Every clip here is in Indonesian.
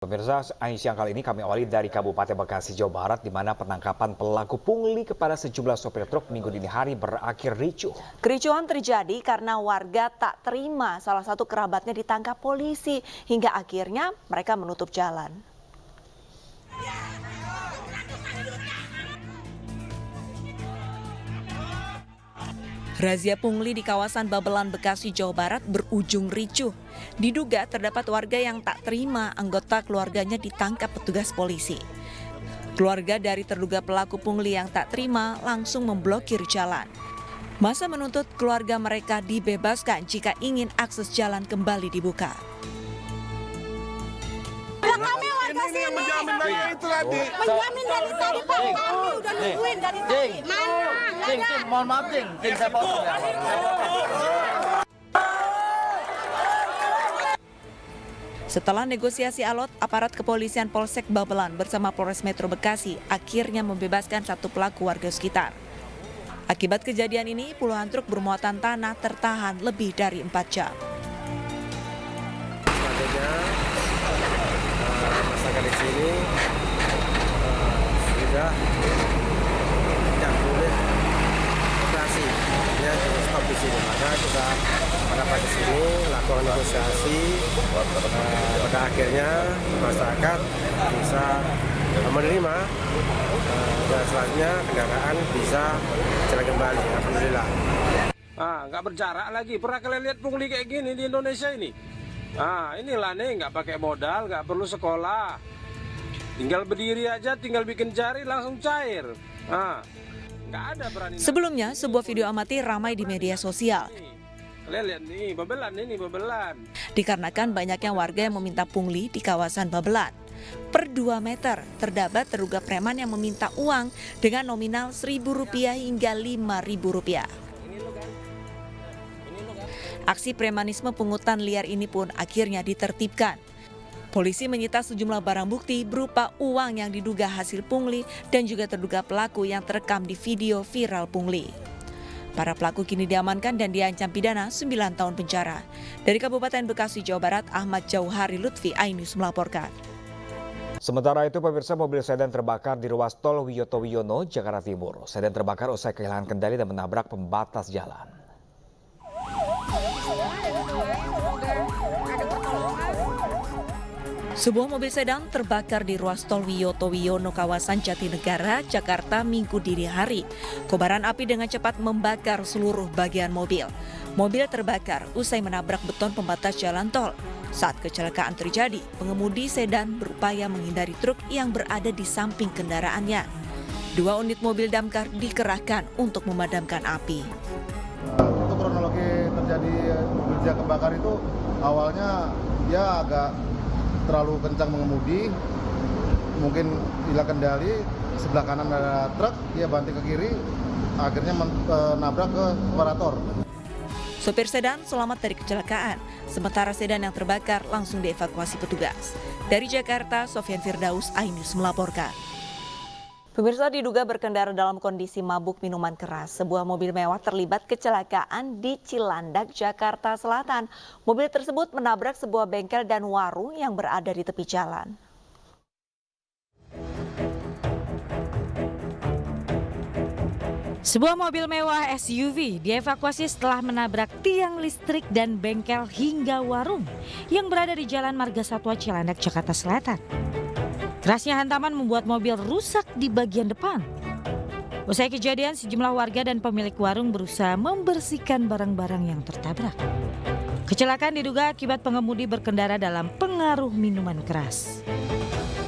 Pemirsa, siang kali ini kami awali dari Kabupaten Bekasi, Jawa Barat, di mana penangkapan pelaku pungli kepada sejumlah sopir truk minggu dini hari berakhir ricuh. Kericuhan terjadi karena warga tak terima salah satu kerabatnya ditangkap polisi, hingga akhirnya mereka menutup jalan. Razia pungli di kawasan Babelan, Bekasi, Jawa Barat berujung ricuh. Diduga terdapat warga yang tak terima anggota keluarganya ditangkap petugas polisi. Keluarga dari terduga pelaku pungli yang tak terima langsung memblokir jalan. Masa menuntut keluarga mereka dibebaskan jika ingin akses jalan kembali dibuka. Kami warga sini menjamin dari tadi Pak, kami udah nungguin dari tadi. Mana? Mohon maaf, saya potong ya. Setelah negosiasi alot, aparat kepolisian Polsek Babelan bersama Polres Metro Bekasi akhirnya membebaskan satu pelaku warga sekitar. Akibat kejadian ini, puluhan truk bermuatan tanah tertahan lebih dari 4 jam. Masyarakat di sini sudah tidak boleh operasi, ya stop di sini. Maka kita pada sini lakukan negosiasi, pada akhirnya masyarakat bisa menerima dan selanjutnya kendaraan bisa jalan kembali. Alhamdulillah. Nggak berjarak lagi. Pernah kalian lihat pungli kayak gini di Indonesia ini? Inilah nih, nggak pakai modal, nggak perlu sekolah. Tinggal berdiri aja, tinggal bikin jari langsung cair. Nggak ada berani. Sebelumnya, sebuah video amatir ramai di media sosial. Kalian lihat nih, Babelan. Dikarenakan banyaknya warga yang meminta pungli di kawasan Babelan. Per 2 meter, terdapat terduga preman yang meminta uang dengan nominal Rp1.000 hingga Rp5.000. Aksi premanisme pungutan liar ini pun akhirnya ditertibkan. Polisi menyita sejumlah barang bukti berupa uang yang diduga hasil pungli dan juga terduga pelaku yang terekam di video viral pungli. Para pelaku kini diamankan dan diancam pidana 9 tahun penjara. Dari Kabupaten Bekasi, Jawa Barat, Ahmad Jauhari Lutfi, iNews melaporkan. Sementara itu, pemirsa, mobil sedan terbakar di ruas tol Wiyoto Wiono, Jakarta Timur. Sedan terbakar usai kehilangan kendali dan menabrak pembatas jalan. Sebuah mobil sedan terbakar di ruas tol Wiyoto Wiono, kawasan Jatinegara, Jakarta, Minggu dini hari. Kobaran api dengan cepat membakar seluruh bagian mobil. Mobil terbakar usai menabrak beton pembatas jalan tol. Saat kecelakaan terjadi, pengemudi sedan berupaya menghindari truk yang berada di samping kendaraannya. 2 unit mobil damkar dikerahkan untuk memadamkan api. Untuk kronologi terjadi mobil yang kebakar itu awalnya dia agak terlalu kencang mengemudi, mungkin hilang kendali, sebelah kanan ada truk, dia banting ke kiri, akhirnya menabrak ke separator. Sopir sedan selamat dari kecelakaan, sementara sedan yang terbakar langsung dievakuasi petugas. Dari Jakarta, Sofyan Firdaus, iNews melaporkan. Pemirsa, diduga berkendara dalam kondisi mabuk minuman keras, sebuah mobil mewah terlibat kecelakaan di Cilandak, Jakarta Selatan. Mobil tersebut menabrak sebuah bengkel dan warung yang berada di tepi jalan. Sebuah mobil mewah SUV dievakuasi setelah menabrak tiang listrik dan bengkel hingga warung yang berada di Jalan Marga Satwa Cilandak, Jakarta Selatan. Kerasnya hantaman membuat mobil rusak di bagian depan. Usai kejadian, sejumlah warga dan pemilik warung berusaha membersihkan barang-barang yang tertabrak. Kecelakaan diduga akibat pengemudi berkendara dalam pengaruh minuman keras.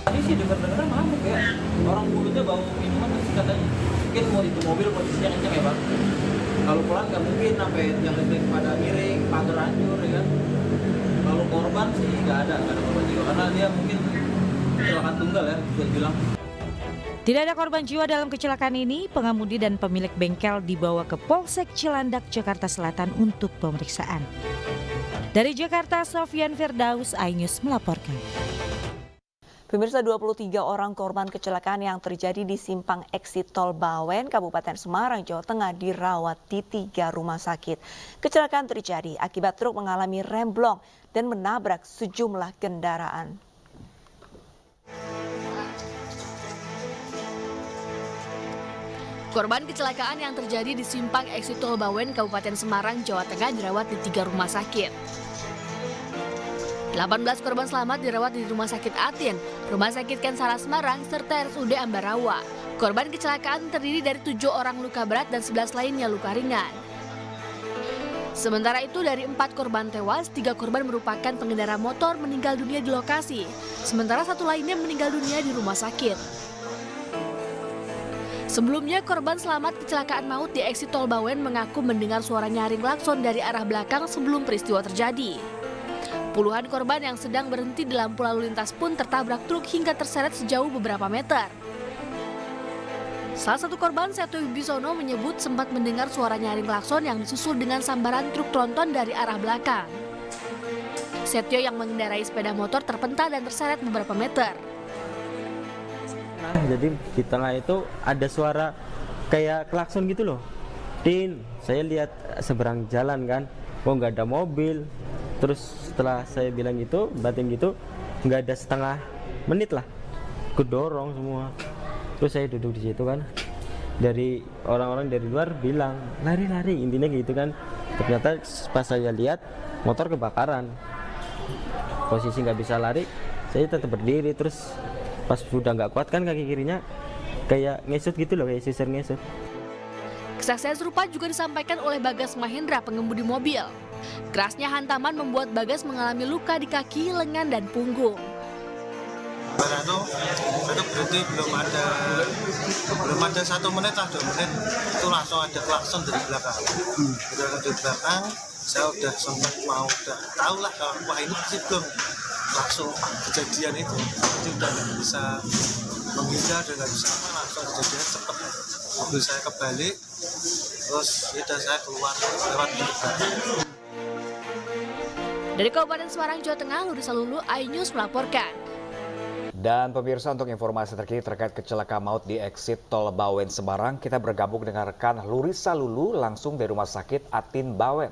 Tadi sih dengar-dengar mabuk ya. Orang mulutnya bau minuman masih katanya. Mungkin mau itu mobil posisinya kencang ya Bang. Kalau pelan nggak mungkin sampai yang listrik pada miring, pagar hancur ya kan. Kalau korban sih nggak ada korban jiwa karena dia mungkin kecelakaan tunggal ya, bisa dibilang. Tidak ada korban jiwa dalam kecelakaan ini. Pengemudi dan pemilik bengkel dibawa ke Polsek Cilandak, Jakarta Selatan untuk pemeriksaan. Dari Jakarta, Sofyan Firdaus, iNews melaporkan. Pemirsa, 23 orang korban kecelakaan yang terjadi di simpang eksit Tol Bawen, Kabupaten Semarang, Jawa Tengah dirawat di 3 rumah sakit. Kecelakaan terjadi akibat truk mengalami remblong dan menabrak sejumlah kendaraan. Korban kecelakaan yang terjadi di simpang Exit Tol Bawen, Kabupaten Semarang, Jawa Tengah dirawat di 3 rumah sakit. 18 korban selamat dirawat di Rumah Sakit Atin, Rumah Sakit Kensara Semarang, serta RSUD Ambarawa. Korban kecelakaan terdiri dari 7 orang luka berat dan 11 lainnya luka ringan. Sementara itu dari 4 korban tewas, 3 korban merupakan pengendara motor meninggal dunia di lokasi. Sementara 1 lainnya meninggal dunia di rumah sakit. Sebelumnya, korban selamat kecelakaan maut di Exit Tol Bawen mengaku mendengar suara nyaring klakson dari arah belakang sebelum peristiwa terjadi. Puluhan korban yang sedang berhenti di lampu lalu lintas pun tertabrak truk hingga terseret sejauh beberapa meter. Salah satu korban, Setio Wibisono, menyebut sempat mendengar suara nyaring klakson yang disusul dengan sambaran truk tronton dari arah belakang. Setio yang mengendarai sepeda motor terpental dan terseret beberapa meter. Jadi di tengah itu ada suara kayak klakson gitu loh. Saya lihat seberang jalan kan, nggak ada mobil. Terus setelah saya bilang gitu, batin gitu, nggak ada setengah menit lah, kedorong semua. Terus saya duduk di situ kan, dari orang-orang dari luar bilang lari-lari, intinya gitu kan. Ternyata pas saya lihat motor kebakaran, posisi nggak bisa lari, saya tetap berdiri. Terus pas sudah nggak kuat kan kaki kirinya kayak ngesut gitu loh, kayak sisir ngesut. Kesaksian serupa juga disampaikan oleh Bagas Mahendra, pengemudi mobil. Kerasnya hantaman membuat Bagas mengalami luka di kaki, lengan, dan punggung. Itu berarti belum ada 1 menit lah, 2 menit itu langsung ada klakson dari belakang. Dari belakang saya udah sempat udah tahu lah kalau wah ini pasti belum langsung kejadian itu. Jadi udah nggak bisa menghindar dan nggak bisa langsung kejadian cepat. Mobil saya kebalik, terus saya keluar lewat di belakang. Dari Kabupaten Semarang, Jawa Tengah, Lurisa Lulu, iNews melaporkan. Dan pemirsa, untuk informasi terkini terkait kecelakaan maut di Exit Tol Bawen Semarang, kita bergabung dengan rekan Lurisa Lulu langsung dari Rumah Sakit Atin Bawen.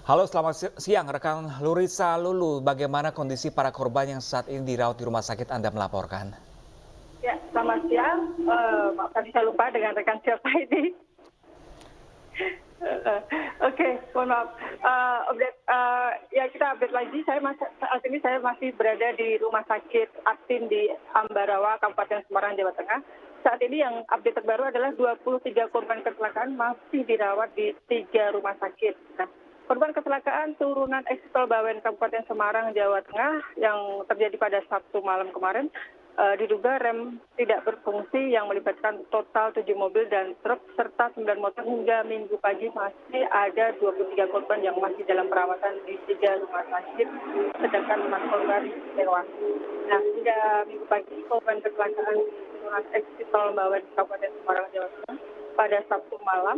Halo, selamat siang rekan Lurisa Lulu. Bagaimana kondisi para korban yang saat ini dirawat di rumah sakit Anda melaporkan? Ya, selamat siang. Maaf tadi saya lupa dengan rekan siapa ini. Oke, mohon maaf. Kita update lagi. Saat ini saya masih berada di Rumah Sakit Atin di Ambarawa, Kabupaten Semarang, Jawa Tengah. Saat ini yang update terbaru adalah 23 korban kecelakaan masih dirawat di 3 rumah sakit. Nah, korban kecelakaan turunan Exit Tol Bawen, Kabupaten Semarang, Jawa Tengah yang terjadi pada Sabtu malam kemarin diduga rem tidak berfungsi yang melibatkan total 7 mobil dan truk serta 9 motor. Hingga Minggu pagi masih ada 23 korban yang masih dalam perawatan di 3 rumah sakit, sedangkan 4 korban tewas. Nah, hingga Minggu pagi korban kecelakaan turunan Exit Tol Bawen, Kabupaten Semarang, Jawa Tengah pada Sabtu malam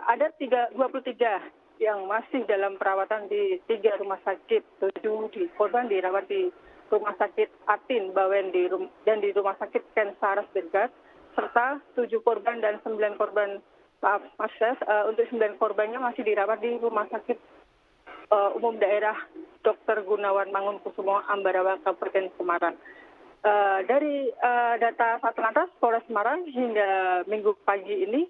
ada 23 yang masih dalam perawatan di 3 rumah sakit. 7 korban dirawat di Rumah Sakit Atin Bawen dan di Rumah Sakit Kensara Semarang, serta 7 korban dan 9 korban, untuk 9 korbannya masih dirawat di Rumah Sakit Umum Daerah Dr. Gunawan Mangunkusumo, Ambarawa, Kabupaten Semarang. Dari data Satlantas Polres Semarang hingga Minggu pagi ini,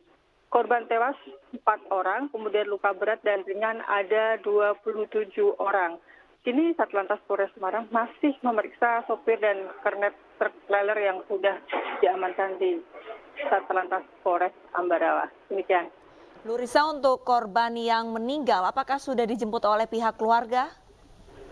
korban tewas 4 orang, kemudian luka berat dan ringan ada 27 orang. Kini Satlantas Polres Semarang masih memeriksa sopir dan kernet truk trailer yang sudah diamankan di Satlantas Polres Ambarawa. Demikian. Lurisa, untuk korban yang meninggal, apakah sudah dijemput oleh pihak keluarga?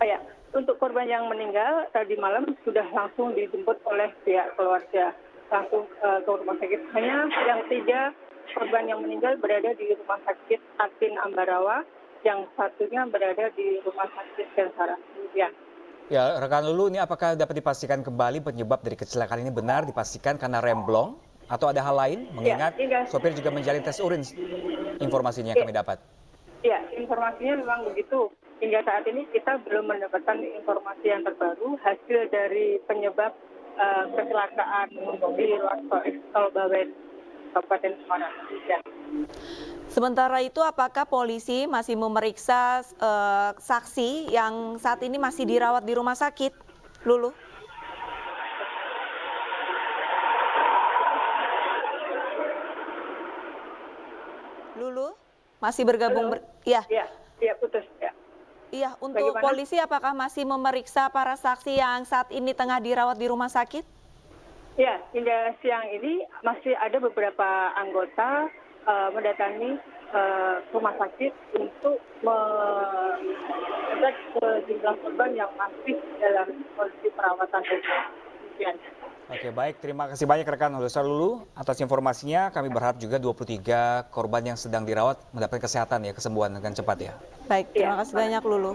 Ya, untuk korban yang meninggal tadi malam sudah langsung dijemput oleh pihak keluarga langsung ke rumah sakit. Hanya yang 3 korban yang meninggal berada di Rumah Sakit Atin Ambarawa, yang satunya berada di Rumah Sakit Kensara. Ya, rekan Lulu, ini apakah dapat dipastikan kembali penyebab dari kecelakaan ini benar dipastikan karena remblong atau ada hal lain? Mengingat sopir juga menjalin tes urin, informasinya yang kami dapat. Ya, informasinya memang begitu. Hingga saat ini kita belum mendapatkan informasi yang terbaru hasil dari penyebab kecelakaan di ruas tol Bawen, Kabupaten Semarang. Ya. Sementara itu, apakah polisi masih memeriksa saksi yang saat ini masih dirawat di rumah sakit, Lulu? Masih bergabung, ya. Iya, putus ya. Iya, untuk Bagaimana? polisi apakah masih memeriksa para saksi yang saat ini tengah dirawat di rumah sakit? Ya, hingga siang ini masih ada beberapa anggota mendatangi rumah sakit untuk mengecek sejumlah korban yang masih dalam kondisi perawatan. Demikian. Oke, baik. Terima kasih banyak rekan Lurisal Lulu atas informasinya. Kami berharap juga 23 korban yang sedang dirawat mendapatkan kesehatan ya, kesembuhan dengan cepat ya. Baik, terima kasih banyak Lulu.